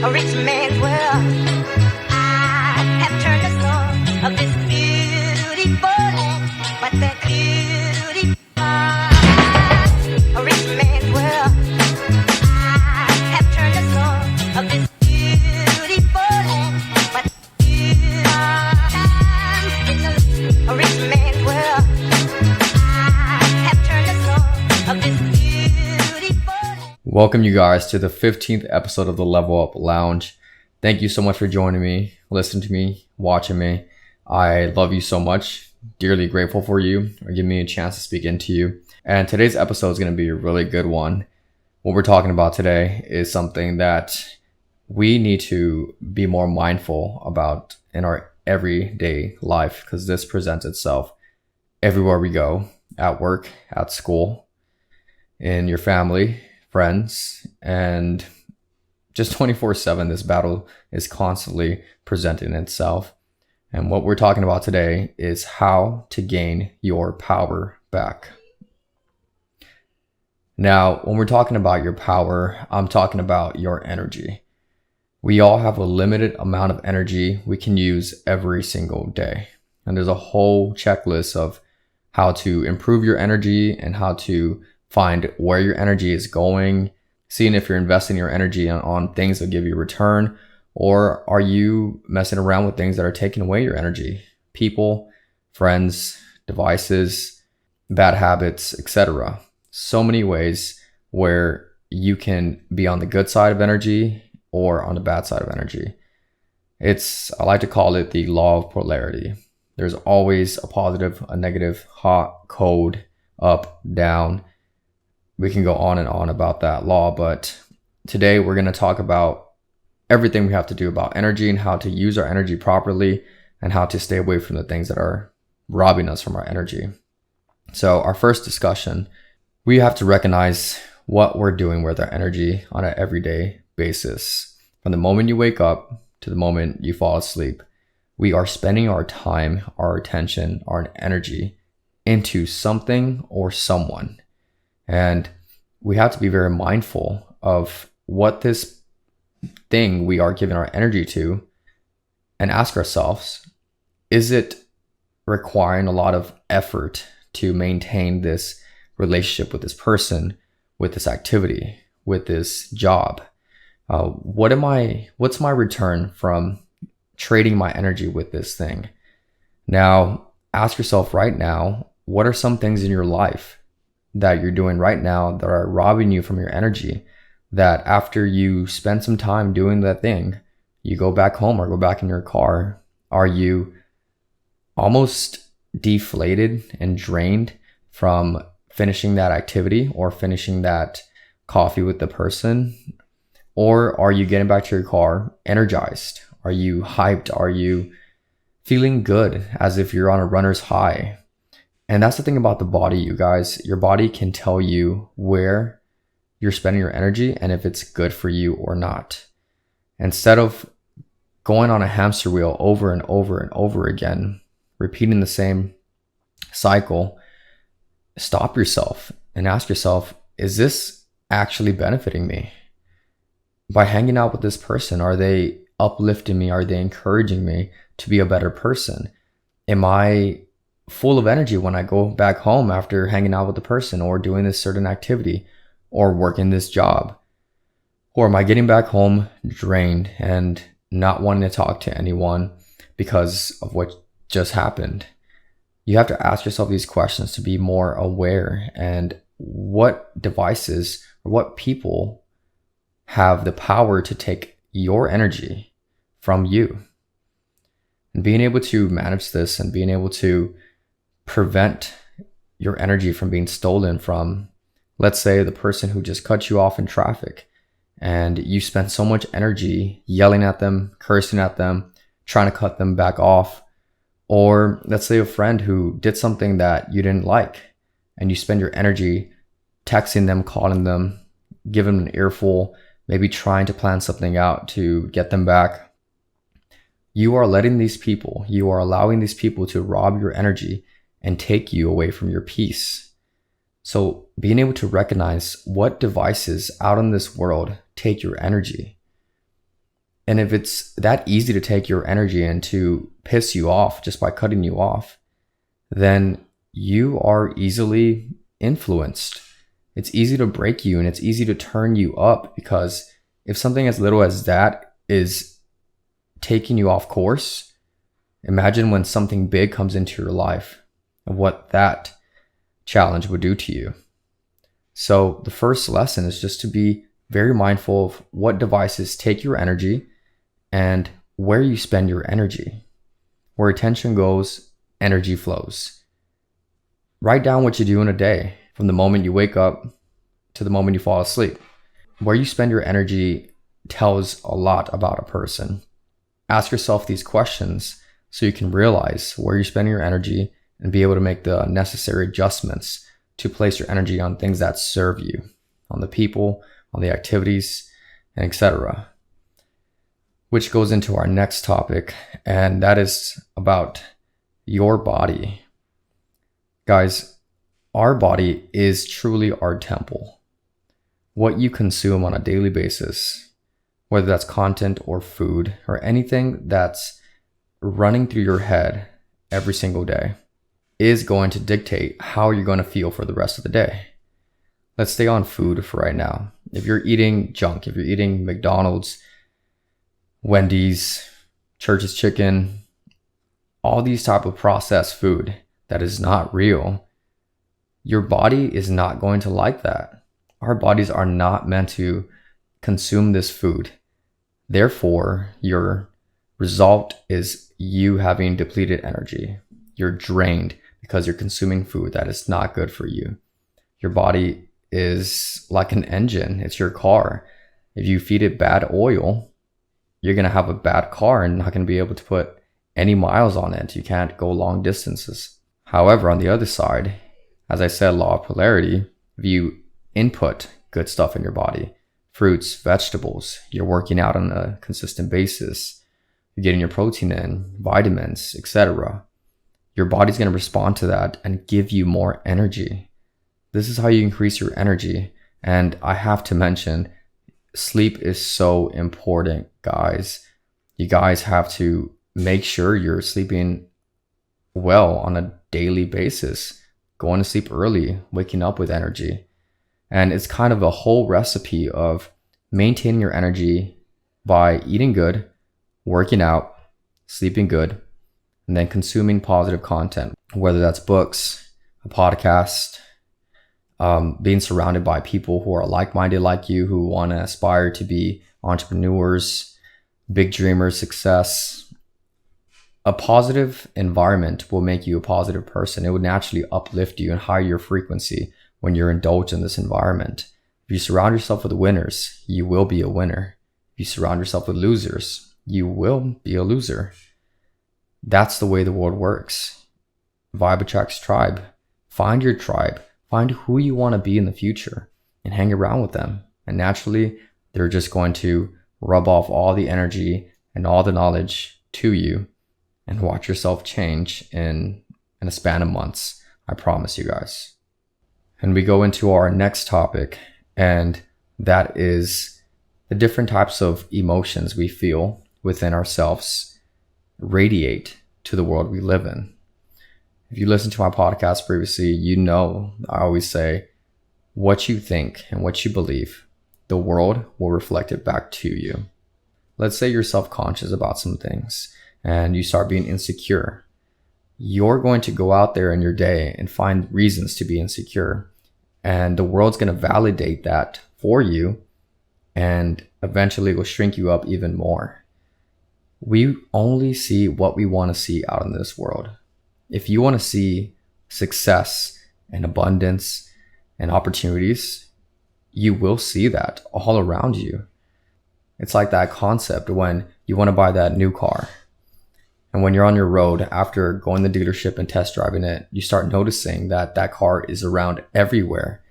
a rich man's world. I have turned the soul of this beautiful land, but that beautiful, a rich man's world. I have turned the soul of this beautiful land, but a rich man's world. I have turned the soul of this beautiful land. Welcome you guys to the 15th episode of the Level Up Lounge. Thank you so much for joining me, listening to me, watching me. I love you so much. Dearly grateful for you for giving me a chance to speak into you. And today's episode is going to be a really good one. What we're talking about today is something that we need to be more mindful about in our everyday life, because this presents itself everywhere we go, at work, at school, in your family, friends, and just 24/7. This battle is constantly presenting itself. And what we're talking about today is how to gain your power back. Now, when we're talking about your power, I'm talking about your energy. We all have a limited amount of energy we can use every single day. And there's a whole checklist of how to improve your energy and how to find where your energy is going, seeing if you're investing your energy on things that give you return, or are you messing around with things that are taking away your energy? People, friends, devices, bad habits, etc. So many ways where you can be on the good side of energy or on the bad side of energy. I like to call it the law of polarity. There's always a positive, a negative, hot, cold, up, down. We can go on and on about that law, but today we're going to talk about everything we have to do about energy and how to use our energy properly and how to stay away from the things that are robbing us from our energy. So our first discussion, we have to recognize what we're doing with our energy on an everyday basis. From the moment you wake up to the moment you fall asleep, we are spending our time, our attention, our energy into something or someone. And we have to be very mindful of what this thing we are giving our energy to and ask ourselves, is it requiring a lot of effort to maintain this relationship with this person, with this activity, with this job? What's my return from trading my energy with this thing? Now, ask yourself right now, what are some things in your life that you're doing right now that are robbing you from your energy, that after you spend some time doing that thing, you go back home or go back in your car, are you almost deflated and drained from finishing that activity or finishing that coffee with the person? Or are you getting back to your car energized? Are you hyped? Are you feeling good as if you're on a runner's high? And that's the thing about the body, you guys. Your body can tell you where you're spending your energy and if it's good for you or not. Instead of going on a hamster wheel over and over and over again, repeating the same cycle, stop yourself and ask yourself, is this actually benefiting me? By hanging out with this person, are they uplifting me? Are they encouraging me to be a better person? Am I full of energy when I go back home after hanging out with the person or doing this certain activity or working this job? Or am I getting back home drained and not wanting to talk to anyone because of what just happened? You have to ask yourself these questions to be more aware, and what devices or what people have the power to take your energy from you. And being able to manage this and being able to prevent your energy from being stolen from, let's say, the person who just cut you off in traffic, and you spent so much energy yelling at them, cursing at them, trying to cut them back off. Or let's say a friend who did something that you didn't like, and you spend your energy texting them, calling them, giving them an earful, maybe trying to plan something out to get them back. You are allowing these people to rob your energy and take you away from your peace. So being able to recognize what devices out in this world take your energy. And if it's that easy to take your energy and to piss you off just by cutting you off, then you are easily influenced. It's easy to break you and it's easy to turn you up, because if something as little as that is taking you off course, imagine when something big comes into your life and what that challenge would do to you. So the first lesson is just to be very mindful of what devices take your energy and where you spend your energy. Where attention goes, energy flows. Write down what you do in a day, from the moment you wake up to the moment you fall asleep. Where you spend your energy tells a lot about a person. Ask yourself these questions so you can realize where you're spending your energy and be able to make the necessary adjustments to place your energy on things that serve you, on the people, on the activities, and etc. Which goes into our next topic, and that is about your body. Guys, our body is truly our temple. What you consume on a daily basis, whether that's content or food or anything that's running through your head every single day, is going to dictate how you're going to feel for the rest of the day. Let's stay on food for right now. If you're eating junk, if you're eating McDonald's, Wendy's, Church's Chicken, all these type of processed food that is not real, your body is not going to like that. Our bodies are not meant to consume this food. Therefore, your result is you having depleted energy. You're drained because you're consuming food that is not good for you. Your body is like an engine. It's your car. If you feed it bad oil, you're going to have a bad car and not going to be able to put any miles on it. You can't go long distances. However, on the other side, as I said, law of polarity, if you input good stuff in your body, fruits, vegetables, you're working out on a consistent basis, you're getting your protein in, vitamins, etc., your body's going to respond to that and give you more energy. This is how you increase your energy. And I have to mention, sleep is so important, guys. You guys have to make sure you're sleeping well on a daily basis, going to sleep early, waking up with energy. And it's kind of a whole recipe of maintaining your energy by eating good, working out, sleeping good, and then consuming positive content, whether that's books, a podcast, being surrounded by people who are like-minded like you, who want to aspire to be entrepreneurs, big dreamers, success. A positive environment will make you a positive person. It would naturally uplift you and higher your frequency when you're indulged in this environment. If you surround yourself with winners, you will be a winner. If you surround yourself with losers, you will be a loser. That's the way the world works. Vibe attracts tribe. Find your tribe. Find who you want to be in the future and hang around with them. And naturally, they're just going to rub off all the energy and all the knowledge to you, and watch yourself change in a span of months. I promise you guys. And we go into our next topic, and that is the different types of emotions we feel within ourselves radiate to the world we live in. If you listen to my podcast previously, you know I always say, what you think and what you believe, the world will reflect it back to you. Let's say you're self-conscious about some things and you start being insecure. You're going to go out there in your day and find reasons to be insecure. And the world's going to validate that for you, and eventually it will shrink you up even more. We only see what we want to see out in this world. If you want to see success and abundance and opportunities, you will see that all around you. It's like that concept when you want to buy that new car. And when you're on your road, after going to the dealership and test driving it, you start noticing that that car is around everywhere.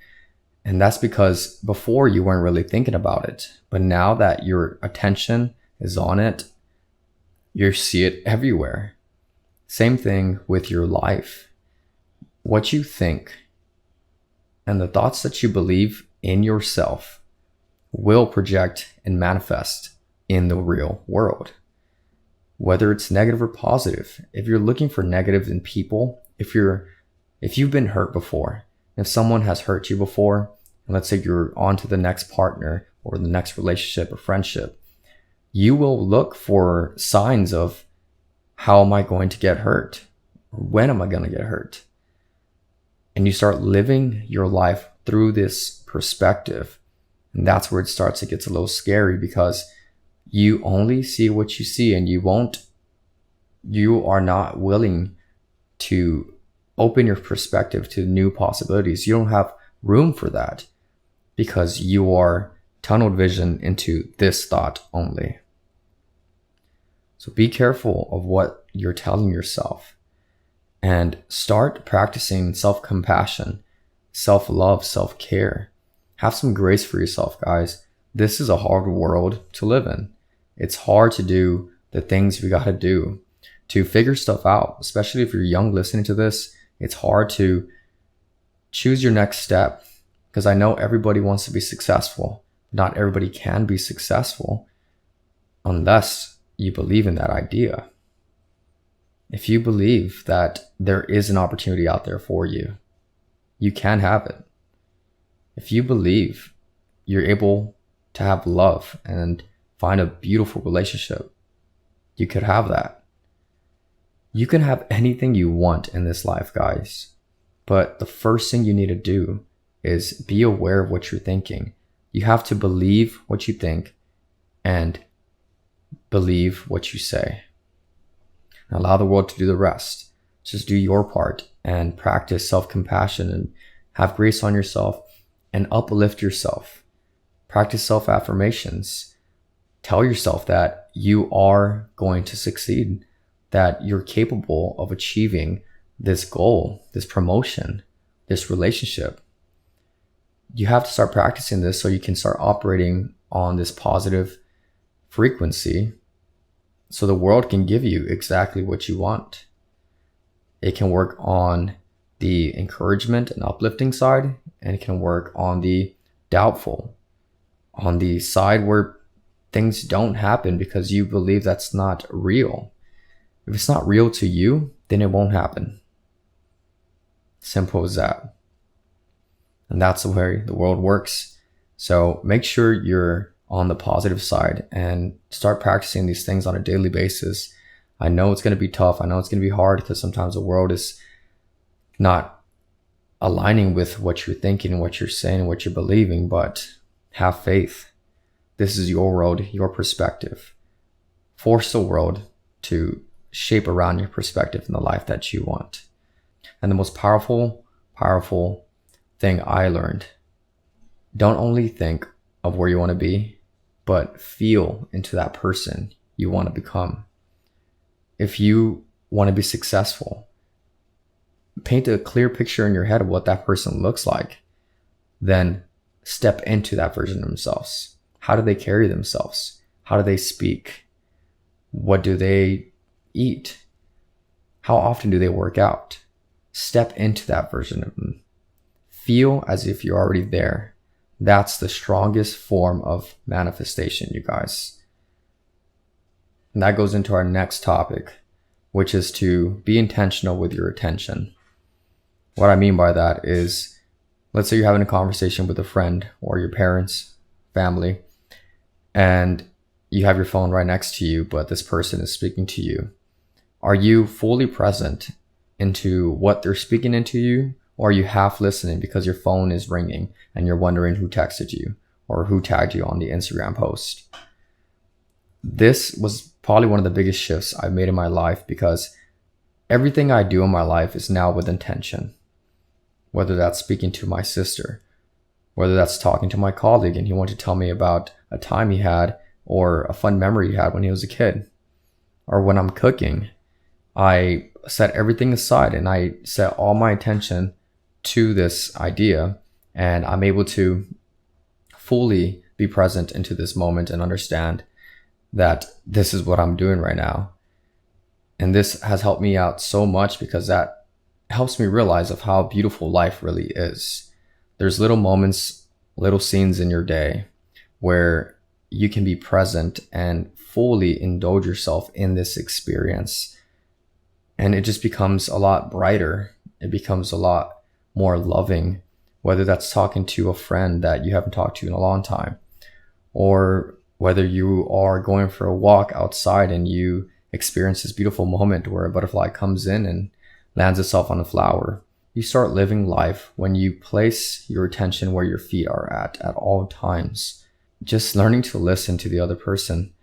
And that's because before you weren't really thinking about it. But now that your attention is on it, you see it everywhere. Same thing with your life. What you think and the thoughts that you believe in yourself will project and manifest in the real world. Whether it's negative or positive, if you're looking for negatives in people, if you've been hurt before, if someone has hurt you before, and let's say you're on to the next partner or the next relationship or friendship, you will look for signs of, how am I going to get hurt? When am I going to get hurt? And you start living your life through this perspective. And that's where it starts to get a little scary, because you only see what you see, and you are not willing to open your perspective to new possibilities. You don't have room for that because you are tunnel vision into this thought only. So be careful of what you're telling yourself, and start practicing self-compassion, self-love, self-care. Have some grace for yourself, guys. This is a hard world to live in. It's hard to do the things we got to do to figure stuff out, especially if you're young listening to this. It's hard to choose your next step, because I know everybody wants to be successful. Not everybody can be successful unless you believe in that idea. If you believe that there is an opportunity out there for you, you can have it. If you believe you're able to have love and find a beautiful relationship, you could have that. You can have anything you want in this life, guys. But the first thing you need to do is be aware of what you're thinking. You have to believe what you think and believe what you say. And allow the world to do the rest. Just do your part and practice self-compassion and have grace on yourself and uplift yourself. Practice self-affirmations. Tell yourself that you are going to succeed, that you're capable of achieving this goal, this promotion, this relationship. You have to start practicing this so you can start operating on this positive frequency, so the world can give you exactly what you want. It can work on the encouragement and uplifting side, and it can work on the doubtful, on the side where things don't happen because you believe that's not real. If it's not real to you, then it won't happen. Simple as that. And that's the way the world works. So make sure you're on the positive side and start practicing these things on a daily basis. I know it's going to be tough. I know it's going to be hard because sometimes the world is not aligning with what you're thinking and what you're saying and what you're believing, but have faith. This is your world, your perspective. Force the world to shape around your perspective and the life that you want. And the most powerful thing I learned, don't only think of where you want to be, but feel into that person you want to become. If you want to be successful, paint a clear picture in your head of what that person looks like. Then step into that version of themselves. How do they carry themselves? How do they speak? What do they eat? How often do they work out? Step into that version of them. Feel as if you're already there. That's the strongest form of manifestation, you guys. And that goes into our next topic, which is to be intentional with your attention. What I mean by that is, let's say you're having a conversation with a friend or your parents, family, and you have your phone right next to you, but this person is speaking to you. Are you fully present into what they're speaking into you? Or are you half listening because your phone is ringing and you're wondering who texted you or who tagged you on the Instagram post? This was probably one of the biggest shifts I've made in my life, because everything I do in my life is now with intention. Whether that's speaking to my sister, whether that's talking to my colleague and he wanted to tell me about a time he had or a fun memory he had when he was a kid. Or when I'm cooking, I set everything aside and I set all my attention to this idea, and I'm able to fully be present into this moment and understand that this is what I'm doing right now. And this has helped me out so much, because that helps me realize of how beautiful life really is. There's little moments, little scenes in your day where you can be present and fully indulge yourself in this experience. And it just becomes a lot brighter. It becomes a lot more loving, whether that's talking to a friend that you haven't talked to in a long time, or whether you are going for a walk outside and you experience this beautiful moment where a butterfly comes in and lands itself on a flower. You start living life when you place your attention where your feet are at all times. Just learning to listen to the other person.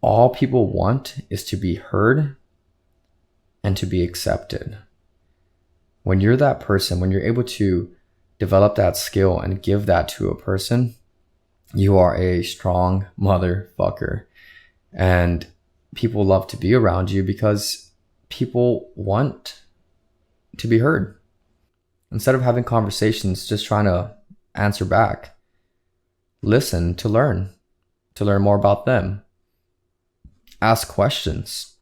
All people want is to be heard and to be accepted. When you're that person, when you're able to develop that skill and give that to a person, you are a strong motherfucker. And people love to be around you because people want to be heard. Instead of having conversations just trying to answer back, listen to learn more about them. Ask questions.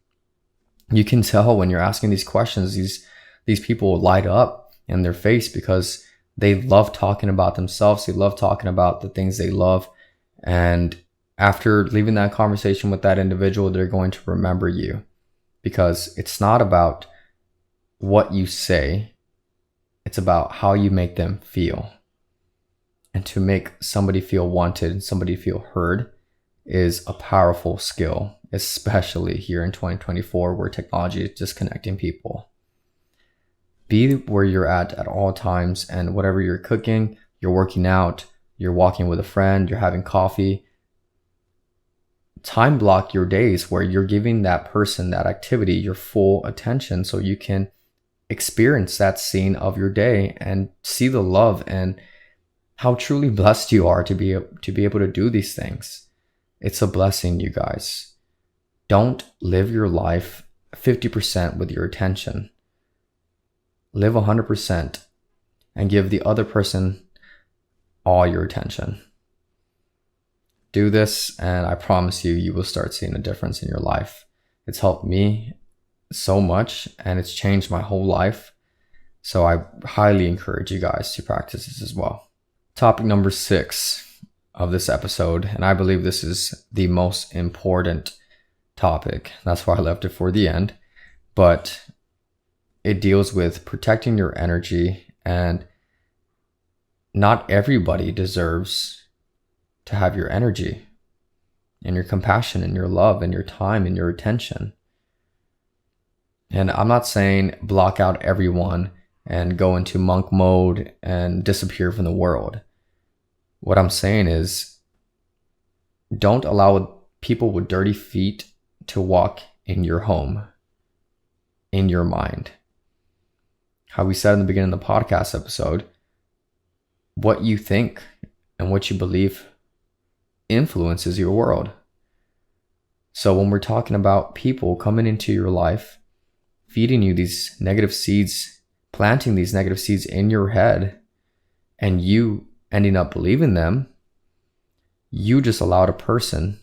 You can tell when you're asking these questions, these people light up in their face because they love talking about themselves. They love talking about the things they love. And after leaving that conversation with that individual, they're going to remember you, because it's not about what you say. It's about how you make them feel. And to make somebody feel wanted and somebody feel heard is a powerful skill, especially here in 2024 where technology is disconnecting people. Be where you're at all times, and whatever you're cooking, you're working out, you're walking with a friend, you're having coffee, time block your days where you're giving that person, that activity, your full attention so you can experience that scene of your day and see the love and how truly blessed you are to be able to do these things. It's a blessing, you guys. Don't live your life 50% with your attention. Live 100% and give the other person all your attention. Do this, and I promise you, you will start seeing a difference in your life. It's helped me so much, and it's changed my whole life. So I highly encourage you guys to practice this as well. Topic number 6 of this episode, and I believe this is the most important topic. That's why I left it for the end. But it deals with protecting your energy, and not everybody deserves to have your energy and your compassion and your love and your time and your attention. And I'm not saying block out everyone and go into monk mode and disappear from the world. What I'm saying is, don't allow people with dirty feet to walk in your home, in your mind. How we said in the beginning of the podcast episode, what you think and what you believe influences your world. So when we're talking about people coming into your life, feeding you these negative seeds, planting these negative seeds in your head, and you ending up believing them, you just allowed a person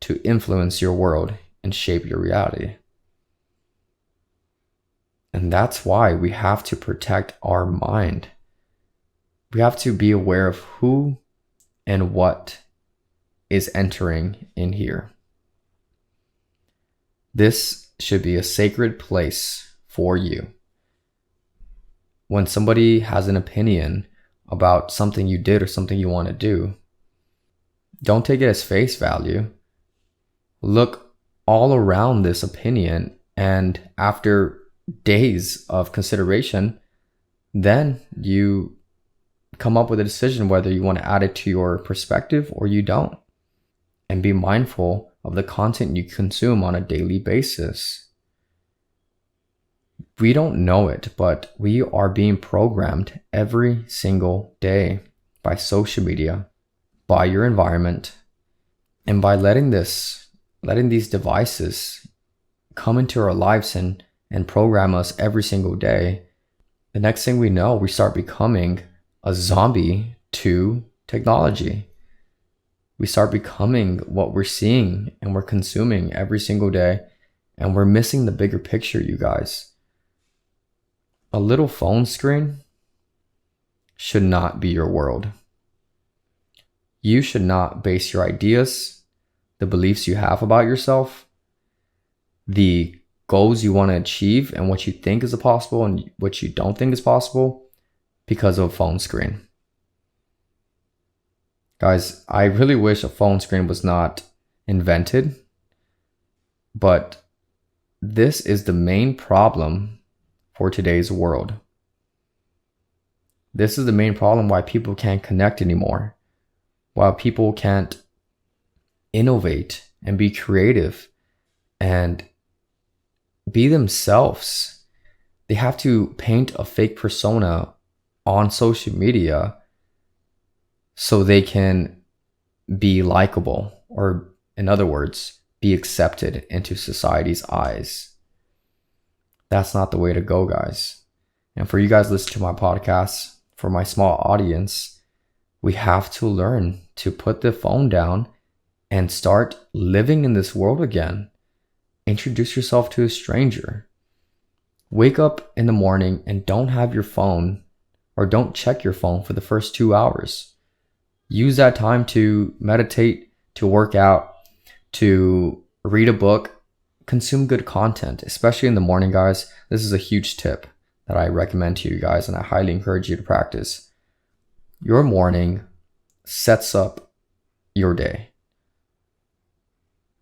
to influence your world and shape your reality. And that's why we have to protect our mind. We have to be aware of who and what is entering in here. This should be a sacred place for you. When somebody has an opinion about something you did or something you want to do, don't take it as face value. Look all around this opinion, and after days of consideration, then you come up with a decision whether you want to add it to your perspective or you don't. And be mindful of the content you consume on a daily basis. We don't know it, but we are being programmed every single day by social media, by your environment, and by letting these devices come into our lives and program us every single day. The next thing we know, we start becoming a zombie to technology. We start becoming what we're seeing and we're consuming every single day, and we're missing the bigger picture, you guys. A little phone screen should not be your world. You should not base your ideas, the beliefs you have about yourself, the goals you want to achieve, and what you think is possible and what you don't think is possible because of a phone screen. Guys, I really wish a phone screen was not invented, but this is the main problem for today's world. This is the main problem why people can't connect anymore, why people can't innovate and be creative and be themselves. They have to paint a fake persona on social media so they can be likable, or in other words, be accepted into society's eyes. That's not the way to go, guys. And for you guys listening to my podcast, for my small audience, we have to learn to put the phone down and start living in this world again. Introduce yourself to a stranger. Wake up in the morning and don't have your phone, or don't check your phone for the first 2 hours. Use that time to meditate, to work out, to read a book, consume good content, especially in the morning, guys. This is a huge tip that I recommend to you guys, and I highly encourage you to practice. Your morning sets up your day.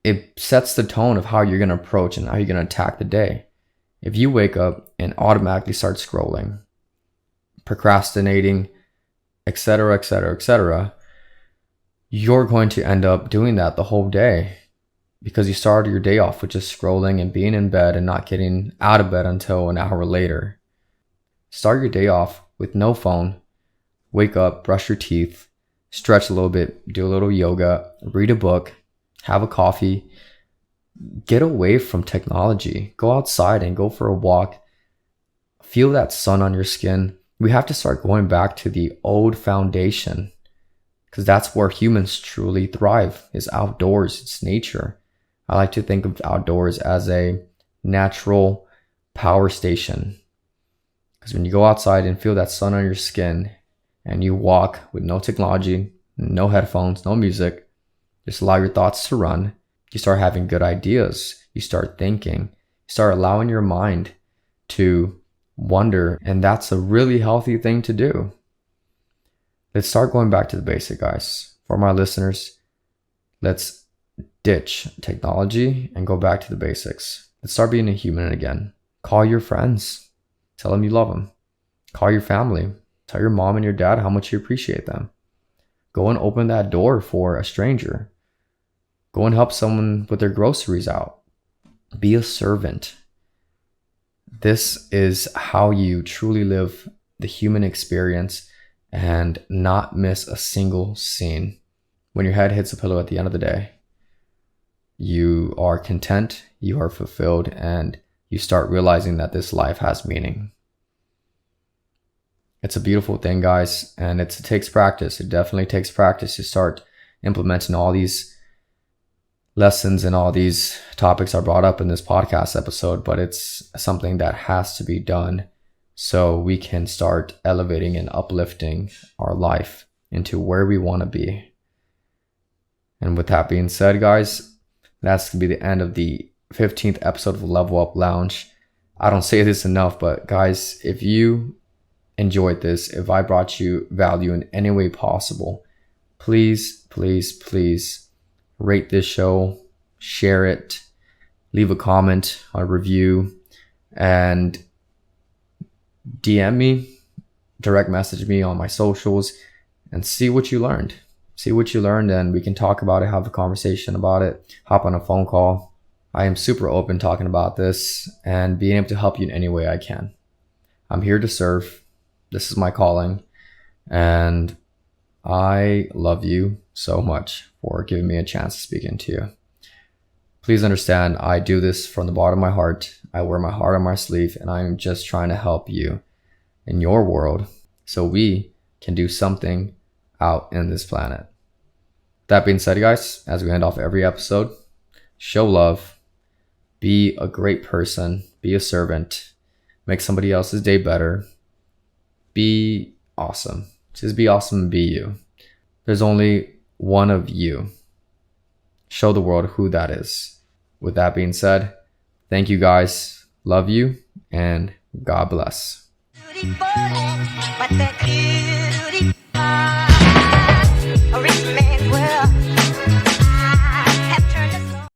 It sets the tone of how you're going to approach and how you're going to attack the day. If you wake up and automatically start scrolling, procrastinating, etc., etc., etc., you're going to end up doing that the whole day, because you started your day off with just scrolling and being in bed and not getting out of bed until an hour later. Start your day off with no phone. Wake up, brush your teeth, stretch a little bit, do a little yoga, read a book, have a coffee. Get away from technology. Go outside and go for a walk. Feel that sun on your skin. We have to start going back to the old foundation, because that's where humans truly thrive, is outdoors. It's nature. I like to think of outdoors as a natural power station, because when you go outside and feel that sun on your skin and you walk with no technology, no headphones, no music, just allow your thoughts to run, you start having good ideas. You start thinking. You start allowing your mind to wonder, and that's a really healthy thing to do. Let's start going back to the basic, guys. For my listeners, let's ditch technology and go back to the basics. Let's start being a human again. Call your friends. Tell them you love them. Call your family. Tell your mom and your dad how much you appreciate them. Go and open that door for a stranger. Go and help someone with their groceries out. Be a servant. This is how you truly live the human experience and not miss a single scene. When your head hits the pillow at the end of the day, you are content, you are fulfilled, and you start realizing that this life has meaning. It's a beautiful thing, guys, and it takes practice. It definitely takes practice to start implementing all these lessons and all these topics are brought up in this podcast episode, but it's something that has to be done so we can start elevating and uplifting our life into where we want to be. And with that being said, guys, that's going to be the end of the 15th episode of Level Up Lounge. I don't say this enough, but guys, if you enjoyed this, if I brought you value in any way possible, please, please, please rate this show, share it, leave a comment, a review, and DM me, direct message me on my socials, and see what you learned. See what you learned, and we can talk about it, have a conversation about it, hop on a phone call. I am super open talking about this and being able to help you in any way I can. I'm here to serve. This is my calling, and I love you so much for giving me a chance to speak into you. Please understand, I do this from the bottom of my heart. I wear my heart on my sleeve, and I'm just trying to help you in your world so we can do something out in this planet. That being said, guys, as we end off every episode, show love, be a great person, be a servant, make somebody else's day better, be awesome. Just be awesome and be you. There's only one of you. Show the world who that is. With that being said, thank you guys. Love you and God bless. Beautiful, but the